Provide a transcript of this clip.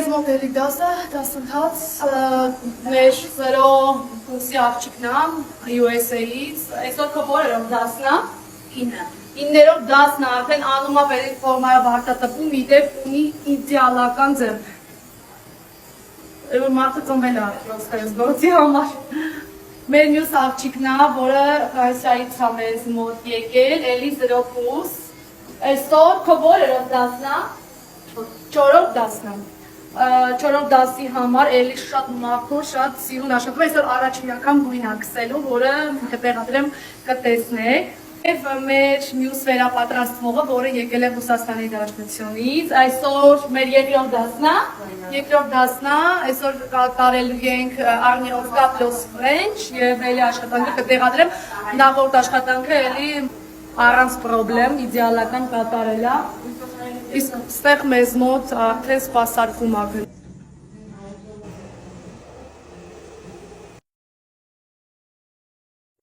մեզ մոտ էլի դասը, դասընթաց, մեր սրո կուրսի աղջիկն է USA-ից, այսօր քո որերով դասն է։ 9-րդ դասն է, արդեն անումա պետք ֆորմայով հարտատպում, իդեպ ունի իդեալական ձեռք։ Մարդը ծնվել է պրոստերս գործի համար։ Մեր մյուս աղջիկն է, որը Ֆրանսիայից է մեզ մոտ եկել, էլի 0 կուրս։ Այսօր քո որերով դասն է։ 4-րդ դասն է։ 4-րդ դասի համար էլի շատ մաքուր, շատ սիրուն աշխատում, այսօր առաջին անգամ գույն է գցելու, որը կտեղադրեմ կտեսնեք։ Եվ մեր մյուս վերապատրաստվողը, որը եկել է Ռուսաստանի Դաշնությունից, այսօր մեր երկրորդ դասն է, այսօր կատարելու ենք Arnioska plus French եւ էլի աշխատանքը կտեղադրեմ, նախորդ աշխատանքը էլի առանց պրոբլեմ, իդեալական կատարել է, իսկ ստեղ մեզ մոտ արդեն սպասարկում է։